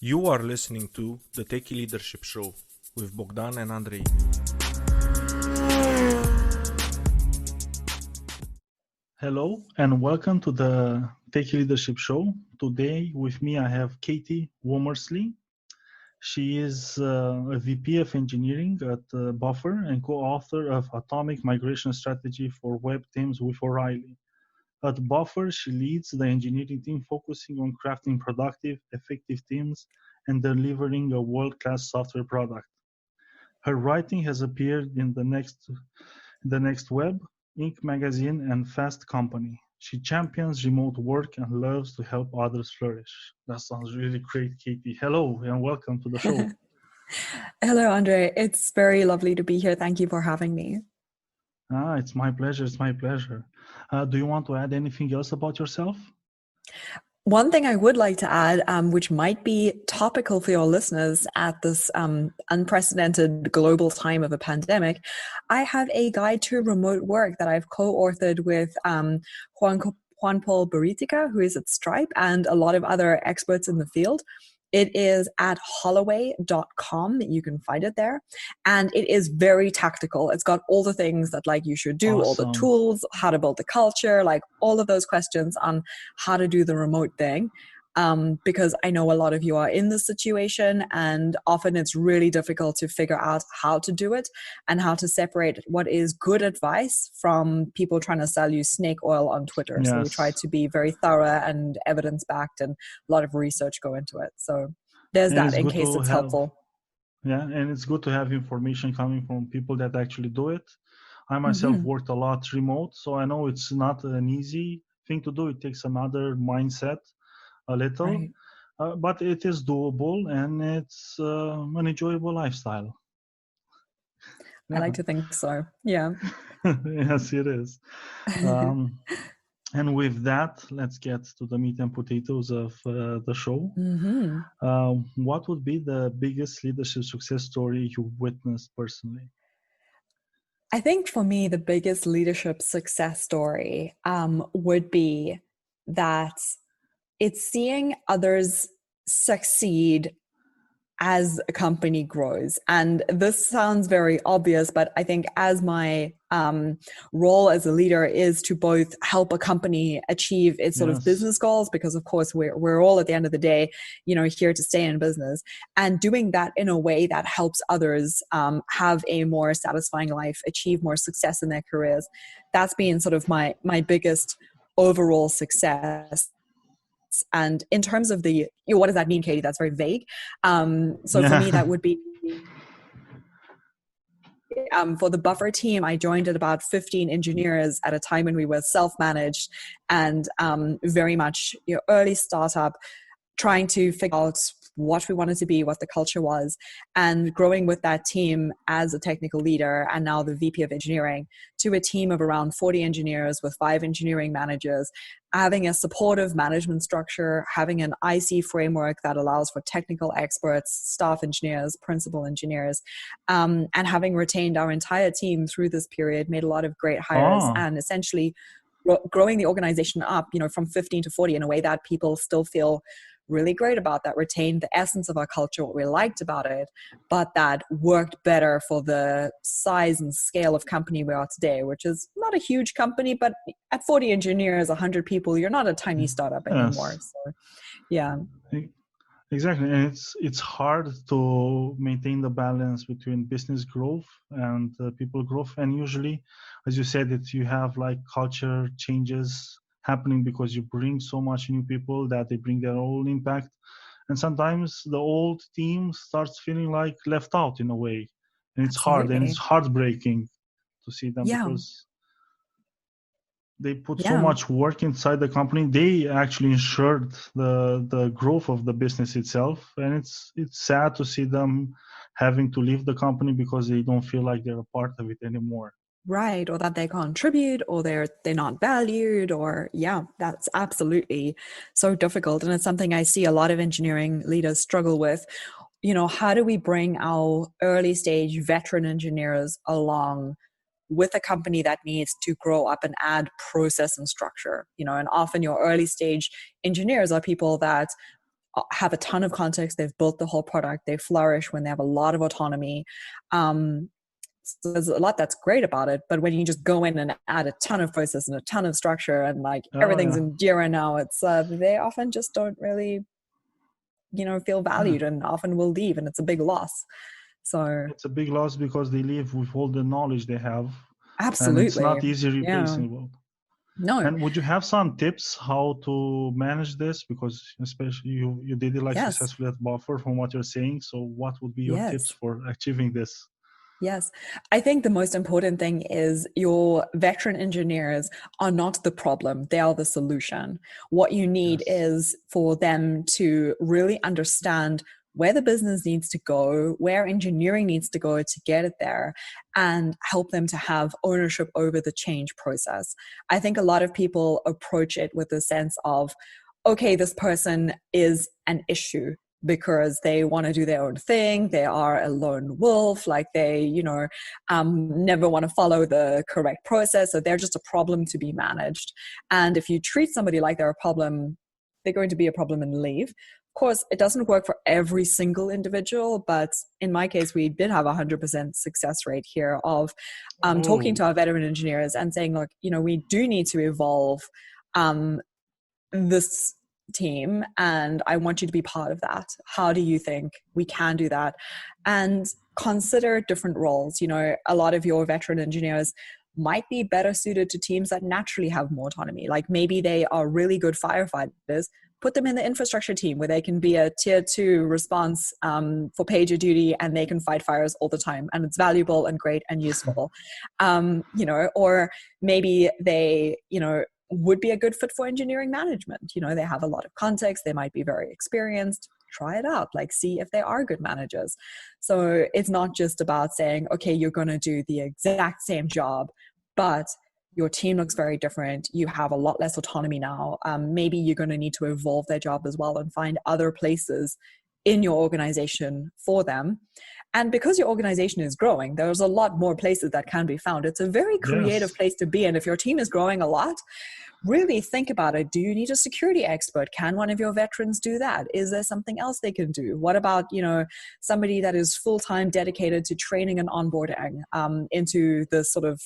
You are listening to the Techie Leadership Show with Bogdan and Andrei. Hello and welcome to the Katie Leadership Show. Today with me I have Katie Womersley. She is a VP of Engineering at Buffer and co-author of Atomic Migration Strategy for Web Teams with O'Reilly. At Buffer, she leads the engineering team focusing on crafting productive, effective teams and delivering a world-class software product. Her writing has appeared in the Next Web, Inc. magazine, and Fast Company. She champions remote work and loves to help others flourish. That sounds really great, Katie. Hello and welcome to the show. Hello, Andrei. It's very lovely to be here. Thank you for having me. It's my pleasure. It's my pleasure. Do you want to add anything else about yourself? One thing I would like to add, which might be topical for your listeners at this unprecedented global time of a pandemic, I have a guide to remote work that I've co-authored with Juan Paul Baritica, who is at Stripe, and a lot of other experts in the field. It is at holloway.com. You can find it there. And it is very tactical. It's got all the things that you should do, Awesome. all the tools, how to build the culture, all of those questions on how to do the remote thing. Because I know a lot of you are in this situation, and often it's really difficult to figure out how to do it and how to separate what is good advice from people trying to sell you snake oil on Twitter. Yes. So we try to be very thorough and evidence-backed, and a lot of research go into it. So there's that in case it's helpful. Yeah, and it's good to have information coming from people that actually do it. I myself worked a lot remote, so I know it's not an easy thing to do. It takes another mindset. A little, right. But it is doable and it's an enjoyable lifestyle. I like to think so. Yeah. Yes, it is. And with that, let's get to the meat and potatoes of the show. What would be the biggest leadership success story you've witnessed personally? I think for me, the biggest leadership success story would be that it's seeing others succeed as a company grows. And this sounds very obvious, but I think as my role as a leader is to both help a company achieve its sort of business goals, because of course we're all at the end of the day, here to stay in business, and doing that in a way that helps others have a more satisfying life, achieve more success in their careers. That's been sort of my biggest overall success. And in terms of what does that mean, Katie? That's very vague. So for me, that would be for the Buffer team. I joined at about 15 engineers at a time when we were self-managed and very much early startup, trying to figure out what we wanted to be, what the culture was, and growing with that team as a technical leader and now the VP of engineering to a team of around 40 engineers with 5 engineering managers, having a supportive management structure, having an IC framework that allows for technical experts, staff engineers, principal engineers, and having retained our entire team through this period, made a lot of great hires and essentially growing the organization up, from 15 to 40 in a way that people still feel really great about, that retained the essence of our culture, what we liked about it, but that worked better for the size and scale of company we are today, which is not a huge company, but at 40 engineers, 100 people, you're not a tiny startup anymore. So, yeah. Exactly, and it's hard to maintain the balance between business growth and people growth. And usually, as you said, you have culture changes happening because you bring so much new people that they bring their own impact, and sometimes the old team starts feeling left out in a way, and it's hard and it's heartbreaking to see them because they put so much work inside the company. They actually ensured the growth of the business itself, and it's sad to see them having to leave the company because they don't feel like they're a part of it anymore. Right, or that they contribute, or they're not valued, or that's absolutely so difficult. And it's something I see a lot of engineering leaders struggle with. How do we bring our early stage veteran engineers along with a company that needs to grow up and add process and structure? And often your early stage engineers are people that have a ton of context. They've built the whole product. They flourish when they have a lot of autonomy. So there's a lot that's great about it. But when you just go in and add a ton of process and a ton of structure and like everything's in Jira now, it's they often just don't really, feel valued and often will leave, and it's a big loss. So it's a big loss because they leave with all the knowledge they have. Absolutely. And it's not easy replacing. Yeah. No. And would you have some tips how to manage this? Because especially you did it successfully at Buffer from what you're saying. So what would be your tips for achieving this? Yes. I think the most important thing is your veteran engineers are not the problem. They are the solution. What you need is for them to really understand where the business needs to go, where engineering needs to go to get it there, and help them to have ownership over the change process. I think a lot of people approach it with a sense of, okay, this person is an issue because they want to do their own thing. They are a lone wolf, like they, never want to follow the correct process. So they're just a problem to be managed. And if you treat somebody like they're a problem, they're going to be a problem and leave. Of course, it doesn't work for every single individual, but in my case, we did have 100% success rate here of talking to our veteran engineers and saying, look, we do need to evolve this team, and I want you to be part of that. How do you think we can do that? And consider different roles. A lot of your veteran engineers might be better suited to teams that naturally have more autonomy. Like maybe they are really good firefighters. Put them in the infrastructure team where they can be a tier 2 response for pager duty, and they can fight fires all the time, and it's valuable and great and useful. Or maybe they, would be a good fit for engineering management. They have a lot of context. They might be very experienced. Try it out, see if they are good managers. So it's not just about saying, okay, you're going to do the exact same job, but your team looks very different. You have a lot less autonomy now. Maybe you're going to need to evolve their job as well and find other places in your organization for them. And because your organization is growing, there's a lot more places that can be found. It's a very creative place to be in. If your team is growing a lot, really think about it. Do you need a security expert? Can one of your veterans do that? Is there something else they can do? What about, somebody that is full-time dedicated to training and onboarding into the sort of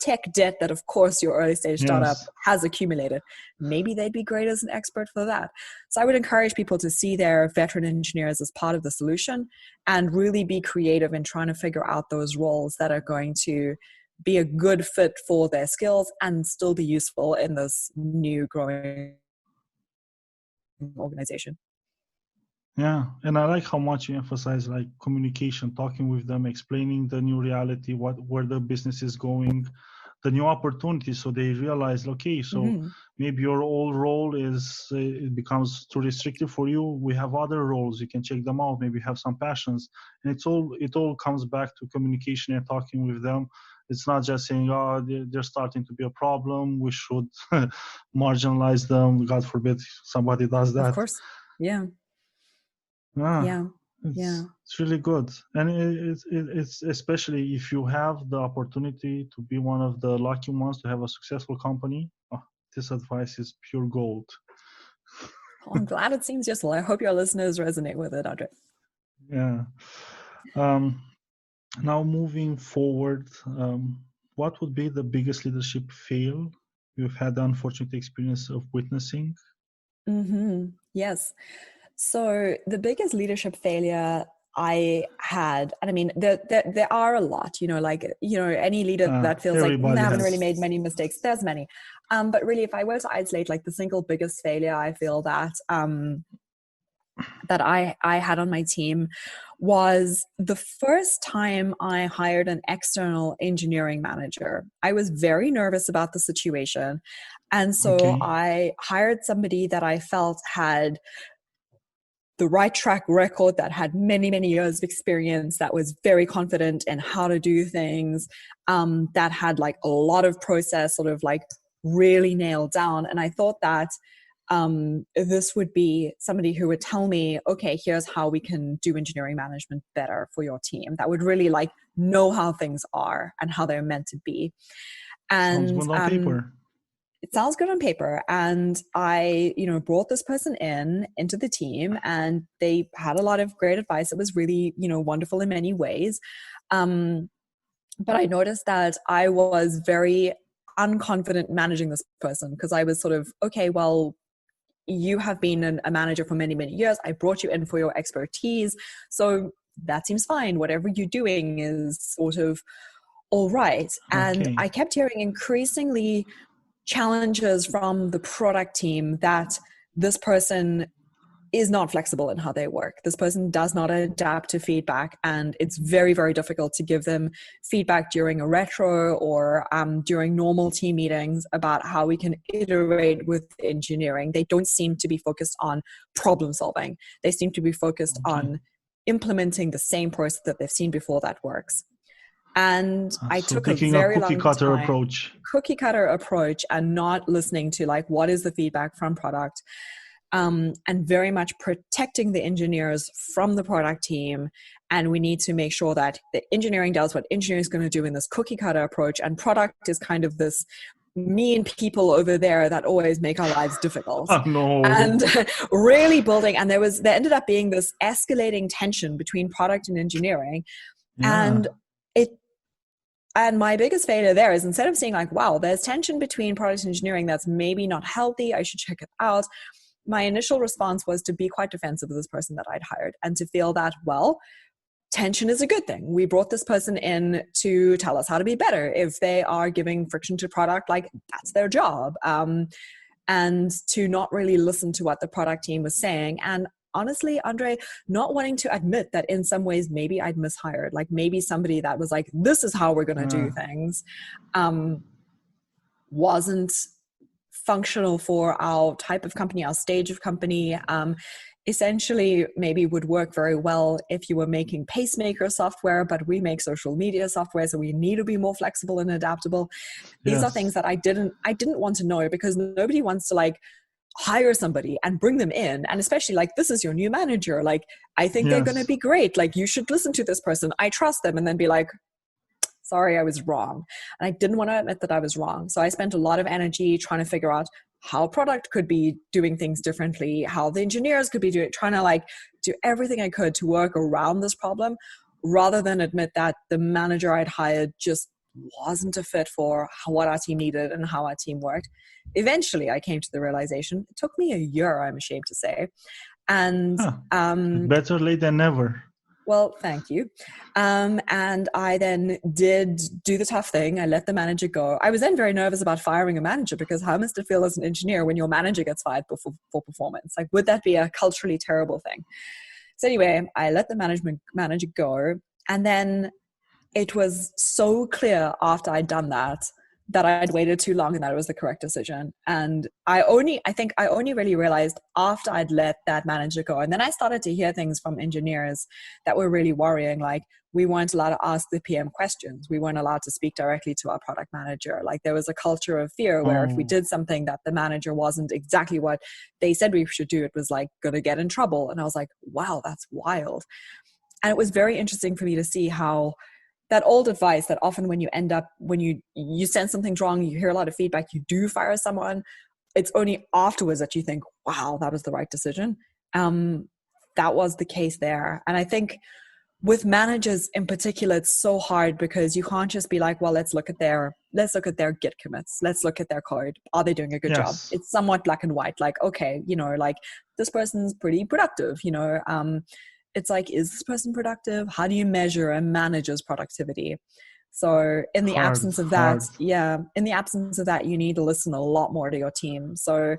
tech debt that, of course, your early stage startup has accumulated? Maybe they'd be great as an expert for that. So I would encourage people to see their veteran engineers as part of the solution and really be creative in trying to figure out those roles that are going to be a good fit for their skills and still be useful in this new growing organization. Yeah, and I like how much you emphasize communication, talking with them, explaining the new reality, where the business is going, the new opportunities, so they realize, okay, so maybe your old role it becomes too restrictive for you. We have other roles, you can check them out. Maybe you have some passions, and it all comes back to communication and talking with them. It's not just saying, oh, they're starting to be a problem, we should marginalize them. God forbid somebody does that. Of course, yeah. It's really good. And it's especially if you have the opportunity to be one of the lucky ones to have a successful company. This advice is pure gold. I'm glad it seems useful. I hope your listeners resonate with it, Andrei. Yeah. Now moving forward, what would be the biggest leadership fail you've had the unfortunate experience of witnessing? Yes. So the biggest leadership failure I had, and I mean, there are a lot, any leader that feels like they haven't really made many mistakes, there's many. But really, if I were to isolate the single biggest failure I feel that I had on my team was the first time I hired an external engineering manager. I was very nervous about the situation. And so I hired somebody that I felt had the right track record, that had many, many years of experience, that was very confident in how to do things, that had a lot of process really nailed down. And I thought that this would be somebody who would tell me, okay, here's how we can do engineering management better for your team. That would really know how things are and how they're meant to be. And sounds good on paper. it sounds good on paper. And I, brought this person into the team, and they had a lot of great advice. It was really, wonderful in many ways. But I noticed that I was very unconfident managing this person, because I was sort of, okay, well, you have been a manager for many, many years. I brought you in for your expertise. So that seems fine. Whatever you're doing is sort of all right. And Okay. I kept hearing increasingly challenges from the product team that this person is not flexible in how they work. This person does not adapt to feedback, and it's very, very difficult to give them feedback during a retro or during normal team meetings about how we can iterate with engineering. They don't seem to be focused on problem solving. They seem to be focused on implementing the same process that they've seen before that works. And I So took a taking very cookie long cutter time, approach. cookie cutter approach, and not listening to like, what is the feedback from product? And very much protecting the engineers from the product team. And we need to make sure that the engineering does what engineering is going to do in this cookie cutter approach. And product is kind of this mean people over there that always make our lives difficult. Oh, no. And really building, and there ended up being this escalating tension between product and engineering. Yeah. And my biggest failure there is, instead of saying like, wow, there's tension between product and engineering that's maybe not healthy, I should check it out, my initial response was to be quite defensive of this person that I'd hired, and to feel that, well, tension is a good thing. We brought this person in to tell us how to be better. If they are giving friction to product, like, that's their job. And to not really listen to what the product team was saying. And honestly, Andrei, not wanting to admit that in some ways maybe I'd mishired, like maybe somebody that was like, this is how we're going to do things, wasn't functional for our type of company, our stage of company. Essentially maybe would work very well if you were making pacemaker software, but we make social media software, so we need to be more flexible and adaptable. These are things that I didn't want to know, because nobody wants to like hire somebody and bring them in, and especially like, this is your new manager, like, I think they're going to be great, like, you should listen to this person, I trust them, and then be like, sorry, I was wrong. And I didn't want to admit that I was wrong. So I spent a lot of energy trying to figure out how product could be doing things differently, how the engineers could be trying to like do everything I could to work around this problem, rather than admit that the manager I'd hired just wasn't a fit for what our team needed and how our team worked. Eventually, I came to the realization. It took me a year, I'm ashamed to say. And better late than never. Well, thank you. And I then did do the tough thing. I let the manager go. I was then very nervous about firing a manager, because how must it feel as an engineer when your manager gets fired for performance? Like, would that be a culturally terrible thing? So anyway, I let the manager go. And then it was so clear after I'd done that I'd waited too long and that it was the correct decision. And I think I only really realized after I'd let that manager go. And then I started to hear things from engineers that were really worrying. Like, we weren't allowed to ask the PM questions. We weren't allowed to speak directly to our product manager. Like, there was a culture of fear where if we did something that the manager wasn't exactly what they said we should do, it was like going to get in trouble. And I was like, wow, that's wild. And it was very interesting for me to see how that old advice that often when you sense something's wrong, you hear a lot of feedback, you do fire someone, it's only afterwards that you think, wow, that was the right decision. That was the case there. And I think with managers in particular, it's so hard, because you can't just be like, well, let's look at their Git commits. Let's look at their code. Are they doing a good job? It's somewhat black and white. Like, okay, like, this person's pretty productive, it's like, is this person productive? How do you measure a manager's productivity? So in the absence of that, you need to listen a lot more to your team. So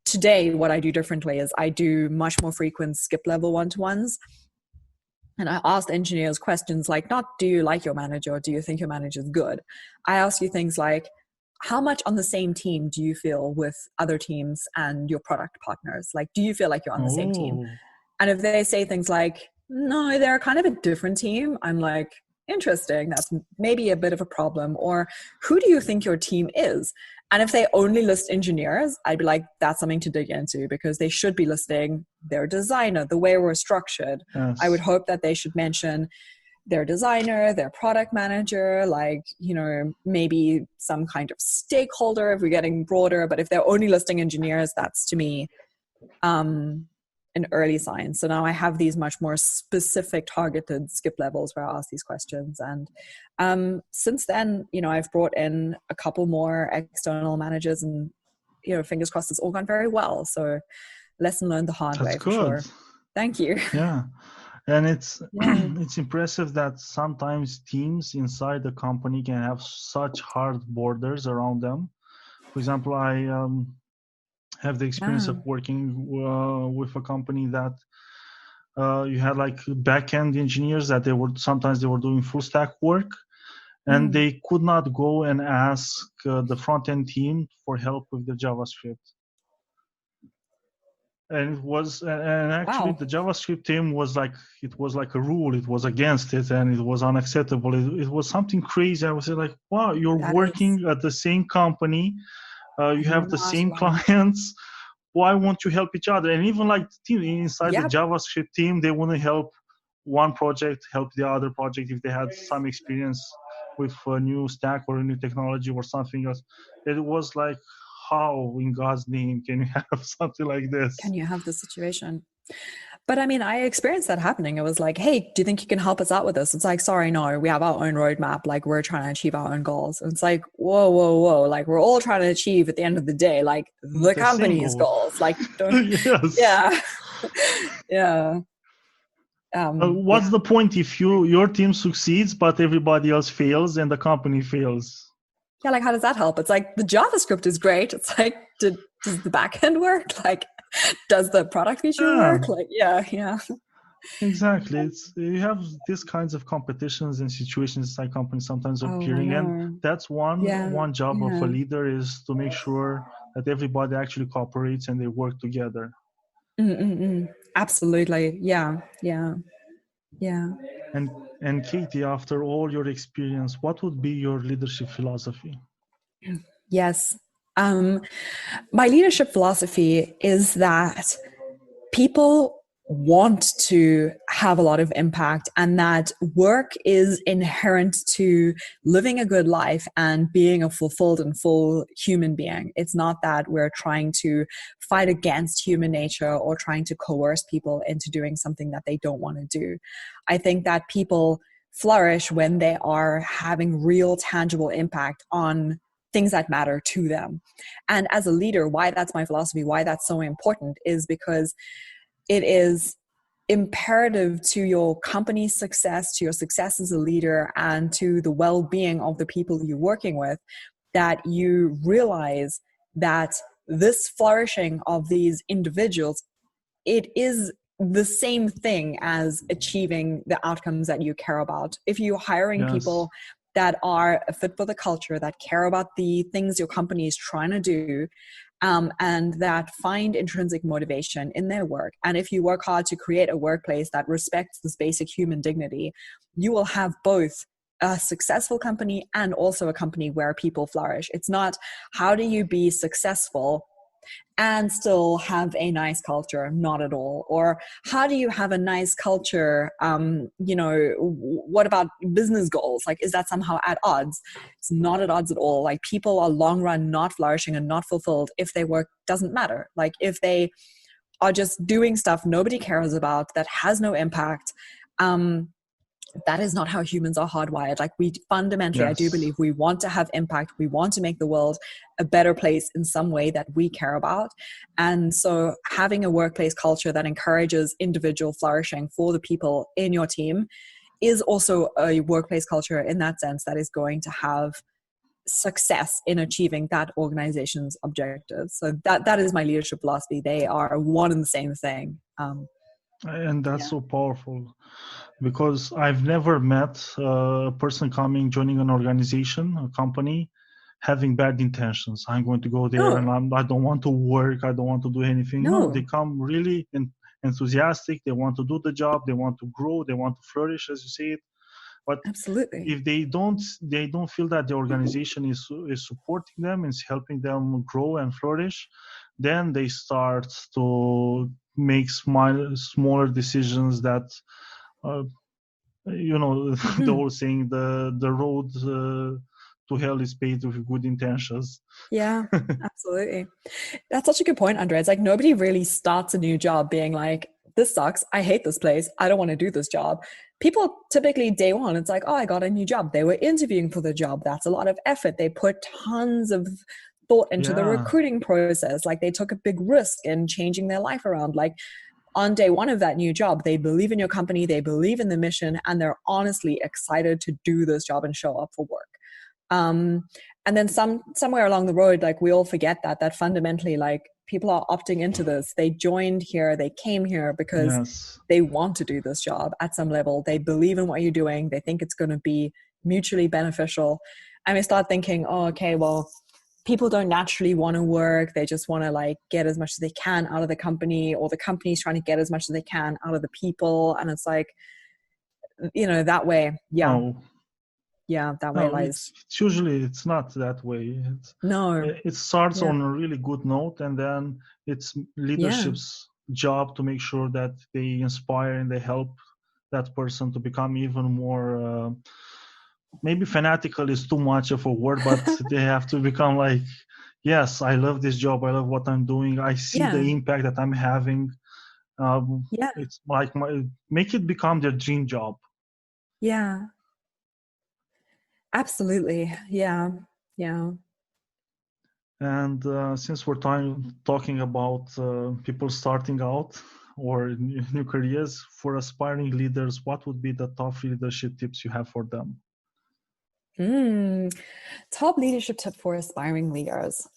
today, what I do differently is I do much more frequent skip level one-to-ones. And I ask engineers questions like, not do you like your manager or do you think your manager is good? I ask you things like, how much on the same team do you feel with other teams and your product partners? Like, do you feel like you're on the same team? And if they say things like, no, they're kind of a different team, I'm like, interesting, that's maybe a bit of a problem. Or who do you think your team is? And if they only list engineers, I'd be like, that's something to dig into, because they should be listing their designer, the way we're structured. I would hope that they should mention their designer, their product manager, like, maybe some kind of stakeholder if we're getting broader. But if they're only listing engineers, that's to me an early sign. So now I have these much more specific targeted skip levels where I ask these questions. And since then, I've brought in a couple more external managers, and, fingers crossed it's all gone very well. So lesson learned the hard That's way for good. sure. Thank you. Yeah. And it's Yeah. it's impressive that sometimes teams inside the company can have such hard borders around them. For example, I have the experience of working with a company that you had like back-end engineers that they were doing full stack work, and they could not go and ask the front-end team for help with the JavaScript. And actually Wow. the JavaScript team was like a rule. It was against it, and it was unacceptable. It was something crazy. I was like, wow, you're working at the same company, you have the same clients. Why won't you help each other? And even like the team inside the JavaScript team, they wouldn't help one project, help the other project if they had some experience with a new stack or a new technology or something else. It was like, how in God's name can you have something like this? Can you have this situation? But I mean, I experienced that happening. It was like, hey, do you think you can help us out with this? It's like, sorry, no, we have our own roadmap. Like, we're trying to achieve our own goals. And it's like, whoa. Like, we're all trying to achieve at the end of the day, like the company's goals. Like, don't, yes. Yeah. Yeah. What's the point if your team succeeds, but everybody else fails and the company fails? Yeah, like, how does that help? It's like, the JavaScript is great. It's like, does the backend work? Like, does the product feature work? Like, yeah. Exactly. You have these kinds of competitions and situations inside companies sometimes appearing, and that's one job of a leader is to make sure that everybody actually cooperates and they work together. Absolutely. Yeah. And Katie, after all your experience, what would be your leadership philosophy? Yes. My leadership philosophy is that people want to have a lot of impact, and that work is inherent to living a good life and being a fulfilled and full human being. It's not that we're trying to fight against human nature or trying to coerce people into doing something that they don't want to do. I think that people flourish when they are having real tangible impact on things that matter to them. And as a leader, why that's my philosophy, why that's so important, is because it is imperative to your company's success, to your success as a leader, and to the well-being of the people you're working with, that you realize that this flourishing of these individuals, it is the same thing as achieving the outcomes that you care about. If you're hiring people that are a fit for the culture, that care about the things your company is trying to do, and that find intrinsic motivation in their work, and if you work hard to create a workplace that respects this basic human dignity, you will have both a successful company and also a company where people flourish. It's not how do you be successful and still have a nice culture, not at all. Or how do you have a nice culture, what about business goals? Like, is that somehow at odds? It's not at odds at all. Like, people are long run not flourishing and not fulfilled if their work doesn't matter. Like, if they are just doing stuff nobody cares about, that has no impact, that is not how humans are hardwired. Like, we fundamentally, I do believe we want to have impact. We want to make the world a better place in some way that we care about. And so having a workplace culture that encourages individual flourishing for the people in your team is also a workplace culture in that sense that is going to have success in achieving that organization's objectives. So that is my leadership philosophy. They are one and the same thing. And that's so powerful, because I've never met a person joining an organization, a company, having bad intentions. I'm going to go there and I don't want to work. I don't want to do anything. No, they come really enthusiastic. They want to do the job. They want to grow. They want to flourish, as you say it. But absolutely, if they don't feel that the organization is supporting them, is helping them grow and flourish, then they start to make smaller decisions that the whole saying, the road to hell is paved with good intentions. Yeah, absolutely. That's such a good point, Andrei. It's like nobody really starts a new job being like, this sucks. I hate this place. I don't want to do this job. People typically day one, it's like, oh, I got a new job. They were interviewing for the job. That's a lot of effort. They put tons of thought into the Yeah. recruiting process. Like they took a big risk in changing their life around. Like on day one of that new job, they believe in your company, they believe in the mission, and they're honestly excited to do this job and show up for work. And then somewhere along the road, like we all forget that fundamentally, like people are opting into this. They joined here, they came here because Yes. they want to do this job at some level. They believe in what you're doing. They think it's going to be mutually beneficial. And we start thinking, oh, okay, well, people don't naturally want to work. They just want to like get as much as they can out of the company, or the company's trying to get as much as they can out of the people. And it's like, that way, yeah. No. Yeah, that way No, lies. it's usually it's not that way. No. It starts Yeah. on a really good note, and then it's leadership's job to make sure that they inspire and they help that person to become even more. Maybe fanatical is too much of a word, but they have to become like, yes, I love this job. I love what I'm doing. I see the impact that I'm having. It's like make it become their dream job. Yeah. Absolutely. Yeah. Yeah. And since we're talking about people starting out or new careers, for aspiring leaders, what would be the top leadership tips you have for them? Top leadership tip for aspiring leaders.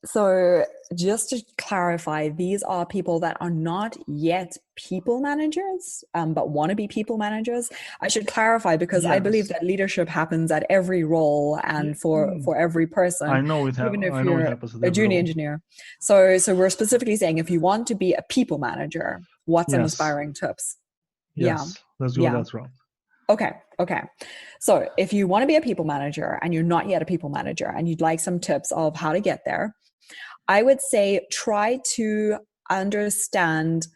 So just to clarify, these are people that are not yet people managers, but want to be people managers. I should clarify because I believe that leadership happens at every role and for every person. I know it even if I know it happens at a every junior role. engineer. So we're specifically saying if you want to be a people manager, what's some aspiring tips? Yes, let's go that route. Okay. So if you want to be a people manager and you're not yet a people manager and you'd like some tips of how to get there, I would say try to understand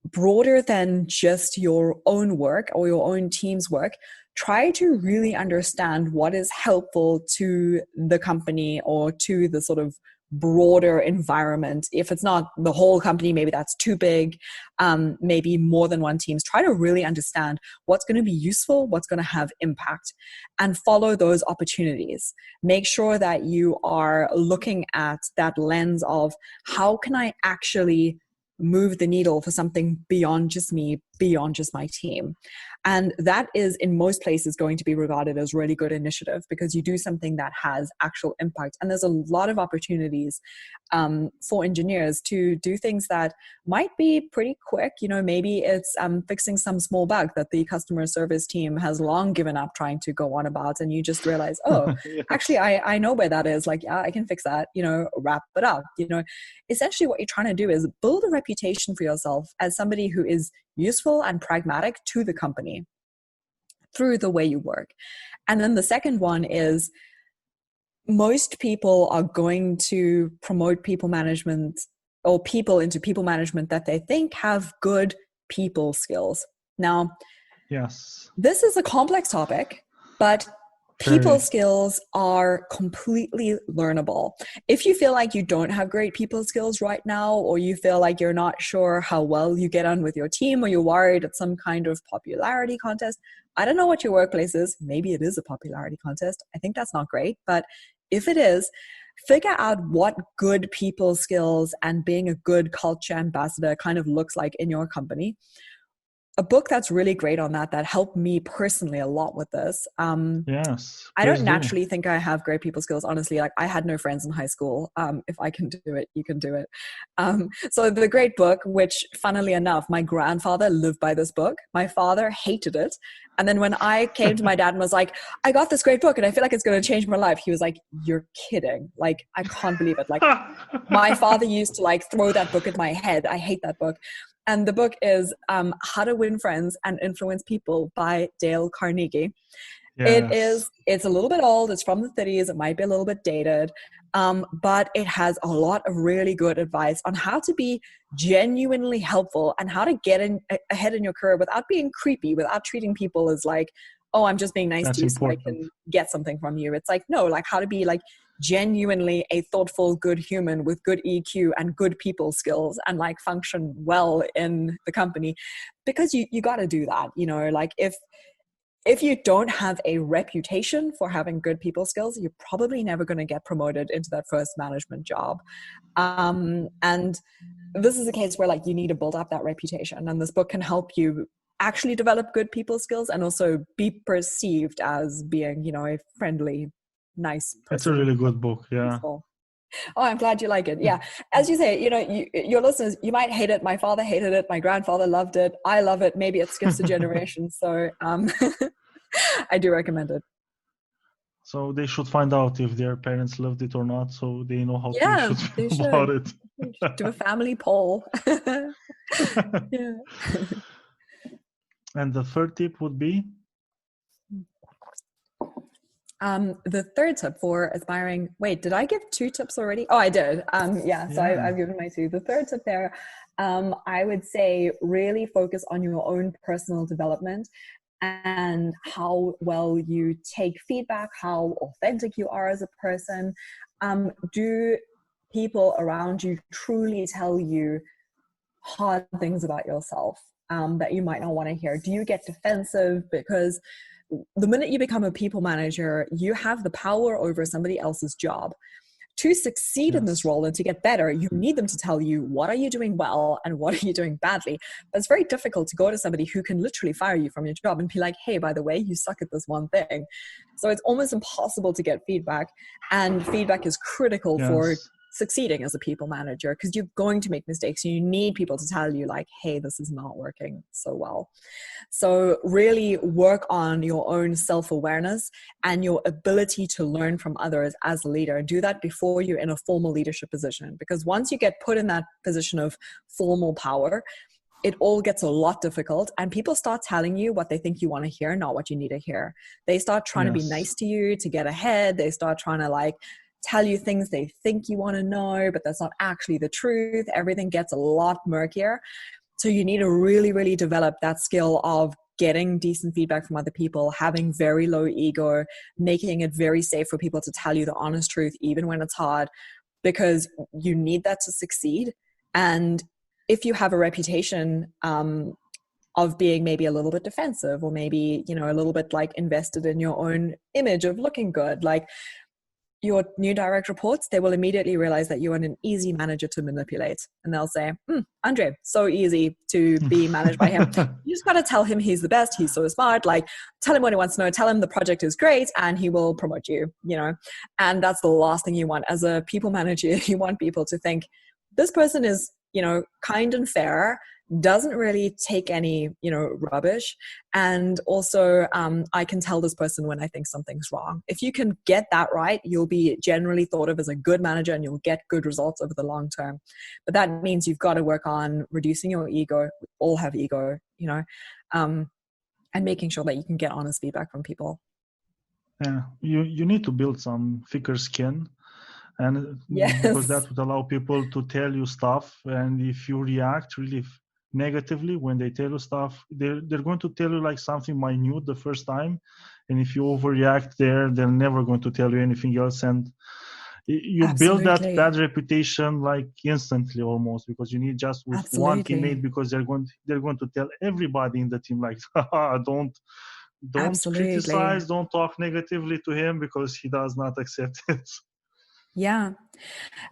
broader than just your own work or your own team's work. Try to really understand what is helpful to the company or to the sort of broader environment. If it's not the whole company, maybe that's too big, maybe more than one teams. Try to really understand what's going to be useful, what's going to have impact, and follow those opportunities. Make sure that you are looking at that lens of how can I actually move the needle for something beyond just me, beyond just my team. And that is in most places going to be regarded as really good initiative because you do something that has actual impact. And there's a lot of opportunities for engineers to do things that might be pretty quick. Maybe it's fixing some small bug that the customer service team has long given up trying to go on about. And you just realize, oh, actually, I know where that is. Like, yeah, I can fix that, wrap it up. Essentially what you're trying to do is build a reputation for yourself as somebody who is useful and pragmatic to the company through the way you work. And then the second one is most people are going to promote people management or people into people management that they think have good people skills. Now, this is a complex topic, but people skills are completely learnable. If you feel like you don't have great people skills right now, or you feel like you're not sure how well you get on with your team, or you're worried at some kind of popularity contest, I don't know what your workplace is. Maybe it is a popularity contest. I think that's not great. But if it is, figure out what good people skills and being a good culture ambassador kind of looks like in your company. A book that's really great on that helped me personally a lot with this. I don't naturally think I have great people skills, honestly. Like, I had no friends in high school. If I can do it, you can do it. So the great book, which funnily enough, my grandfather lived by this book. My father hated it. And then when I came to my dad and was like, I got this great book and I feel like it's going to change my life, he was like, you're kidding. Like, I can't believe it. Like, my father used to like throw that book at my head. I hate that book. And the book is How to Win Friends and Influence People by Dale Carnegie. Yes. It's a little bit old. It's from the 30s. It might be a little bit dated. But it has a lot of really good advice on how to be genuinely helpful and how to get ahead in your career without being creepy, without treating people as like, oh, I'm just being nice That's to you so I important. can get something from you. It's like, no, like how to be like genuinely a thoughtful, good human with good EQ and good people skills and like function well in the company, because you got to do that, you know, like if you don't have a reputation for having good people skills, you're probably never going to get promoted into that first management job. And this is a case where like you need to build up that reputation, and this book can help you actually develop good people skills and also be perceived as being, you know, a friendly, nice It's a person. really good book. Yeah. Peaceful. Oh, I'm glad you like it. Yeah. As you say, you know, your listeners, you might hate it. My father hated it. My grandfather loved it. I love it. Maybe it skips a generation. So I do recommend it. So they should find out if their parents loved it or not, so they know how they Yeah, should they feel about should. it. Do a family poll. Yeah. And the third tip would be? The third tip for aspiring, wait, did I give 2 tips already? Oh, I did. So I've given my 2. The third tip there, I would say really focus on your own personal development and how well you take feedback, how authentic you are as a person. Do people around you truly tell you hard things about yourself that you might not want to hear? Do you get defensive? Because the minute you become a people manager, you have the power over somebody else's job. To succeed in this role and to get better, you need them to tell you what are you doing well and what are you doing badly. But it's very difficult to go to somebody who can literally fire you from your job and be like, hey, by the way, you suck at this one thing. So it's almost impossible to get feedback, and feedback is critical for succeeding as a people manager, because you're going to make mistakes. You need people to tell you like, hey, this is not working so well. So really work on your own self-awareness and your ability to learn from others as a leader, and do that before you're in a formal leadership position, because once you get put in that position of formal power, it all gets a lot difficult, and people start telling you what they think you want to hear, not what you need to hear. They start trying to be nice to you to get ahead. They start trying to like tell you things they think you want to know, but that's not actually the truth. Everything gets a lot murkier. So you need to really, really develop that skill of getting decent feedback from other people, having very low ego, making it very safe for people to tell you the honest truth, even when it's hard, because you need that to succeed. And if you have a reputation of being maybe a little bit defensive, or maybe, you know, a little bit like invested in your own image of looking good, like your new direct reports, they will immediately realize that you're an easy manager to manipulate. And they'll say, Andrei, so easy to be managed by him. You just got to tell him he's the best. He's so smart. Like, tell him what he wants to know. Tell him the project is great and he will promote you, you know. And that's the last thing you want. As a people manager, you want people to think, this person is, you know, kind and fair, doesn't really take any, you know, rubbish. And also, I can tell this person when I think something's wrong. If you can get that right, you'll be generally thought of as a good manager and you'll get good results over the long term. But that means you've got to work on reducing your ego. We all have ego, you know, and making sure that you can get honest feedback from people. Yeah, you need to build some thicker skin. And because that would allow people to tell you stuff. And if you react really negatively when they tell you stuff, they're going to tell you like something minute the first time. And if you overreact there, they're never going to tell you anything else. And you build that bad reputation like instantly almost, because you need just with one teammate, because they're going to tell everybody in the team like, don't criticize, don't talk negatively to him because he does not accept it. Yeah,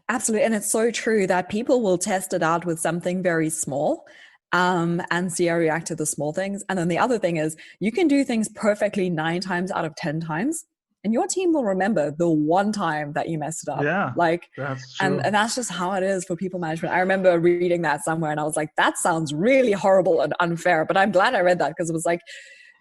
absolutely. And it's so true that people will test it out with something very small and see how you react to the small things. And then the other thing is you can do things perfectly 9 times out of 10 times. And your team will remember the one time that you messed it up. Yeah, like, that's true. And that's just how it is for people management. I remember reading that somewhere and I was like, that sounds really horrible and unfair. But I'm glad I read that, because it was like,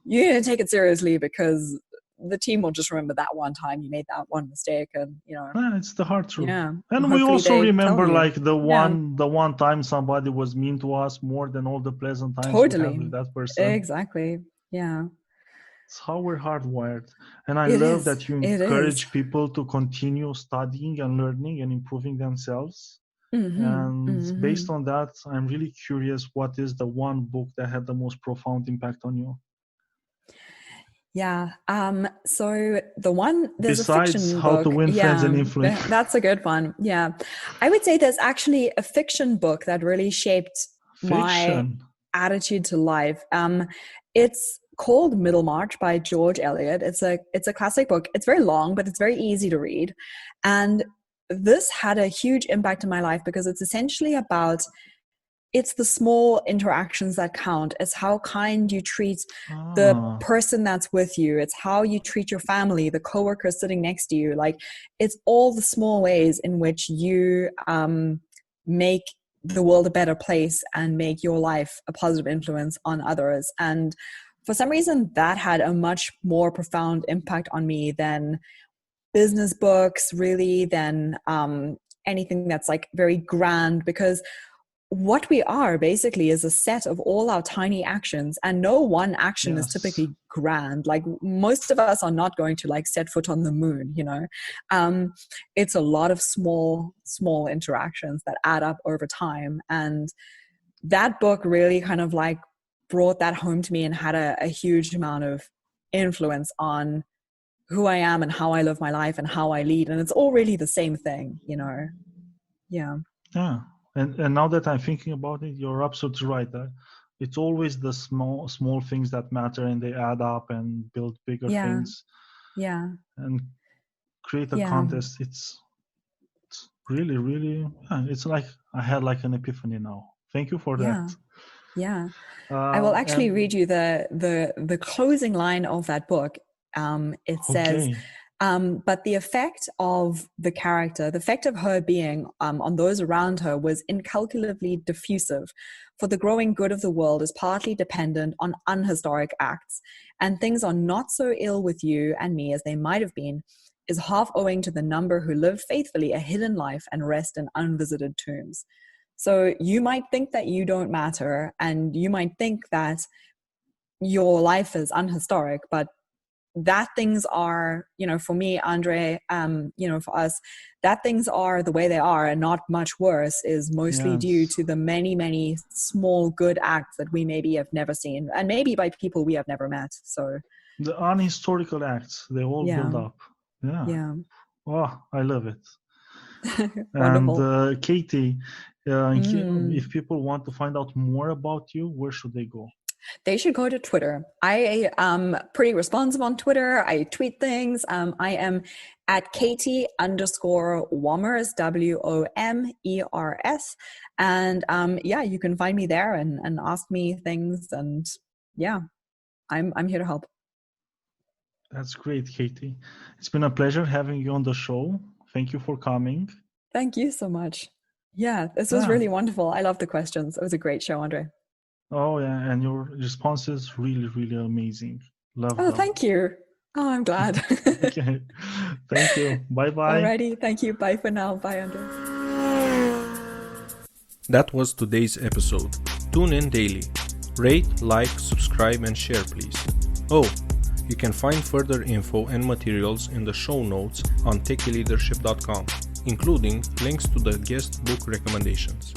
you didn't take it seriously, because the team will just remember that one time you made that one mistake, and you know. Yeah, it's the hard truth. Yeah, and we also remember like the one time somebody was mean to us more than all the pleasant times we had with that person. Exactly. Yeah. It's how we're hardwired. And I It love is. that you It encourage is. people to continue studying and learning and improving themselves. Mm-hmm. And Mm-hmm. based on that, I'm really curious, what is the one book that had the most profound impact on you? Yeah. So there's a Besides fiction How to book. Win Friends and Yeah. Influence. That's a good one. Yeah. I would say there's actually a fiction book that really shaped my Fiction. attitude to life. It's called Middlemarch by George Eliot. It's a classic book. It's very long, but it's very easy to read. And this had a huge impact in my life because it's essentially about it's the small interactions that count. It's how kind you treat the Ah, person that's with you. It's how you treat your family, the coworker sitting next to you. Like, it's all the small ways in which you make the world a better place and make your life a positive influence on others. And for some reason, that had a much more profound impact on me than business books, really, than anything that's like very grand, because what we are basically is a set of all our tiny actions, and no one action is yes. typically grand. Like, most of us are not going to like set foot on the moon, it's a lot of small interactions that add up over time. And that book really kind of like brought that home to me and had a huge amount of influence on who I am and how I live my life and how I lead. And it's all really the same thing. Yeah. Yeah. And now that I'm thinking about it, you're absolutely right. It's always the small things that matter, and they add up and build bigger Yeah. things Yeah. and create a Yeah. contest. It's really, really, it's like I had like an epiphany now. Thank you for that. Yeah. I will actually And read you the closing line of that book. It says, okay. but the effect of the character, the effect of her being on those around her was incalculably diffusive, for the growing good of the world is partly dependent on unhistoric acts, and things are not so ill with you and me as they might have been, is half owing to the number who live faithfully a hidden life and rest in unvisited tombs. So you might think that you don't matter, and you might think that your life is unhistoric, but that things are, for me, Andrei, for us, that things are the way they are and not much worse is mostly due Yes. to the many, many small good acts that we maybe have never seen, and maybe by people we have never met. So The unhistorical acts, they all yeah. build up. Yeah. Yeah. Oh, I love it. Wonderful. And Katie, Mm. if people want to find out more about you, where should they go? They should go to Twitter. I am pretty responsive on Twitter. I tweet things. I am at Katie_Womers, WOMERS. And you can find me there and ask me things. And yeah, I'm here to help. That's great, Katie. It's been a pleasure having you on the show. Thank you for coming. Thank you so much. Yeah, this was really wonderful. I love the questions. It was a great show, Andrei. Oh, yeah. And your responses really, really amazing. Love them. Thank you. Oh, I'm glad. Okay. Thank you. Bye-bye. Alrighty. Thank you. Bye for now. Bye, Andrei. That was today's episode. Tune in daily. Rate, like, subscribe, and share, please. Oh, you can find further info and materials in the show notes on techyleadership.com, including links to the guest book recommendations.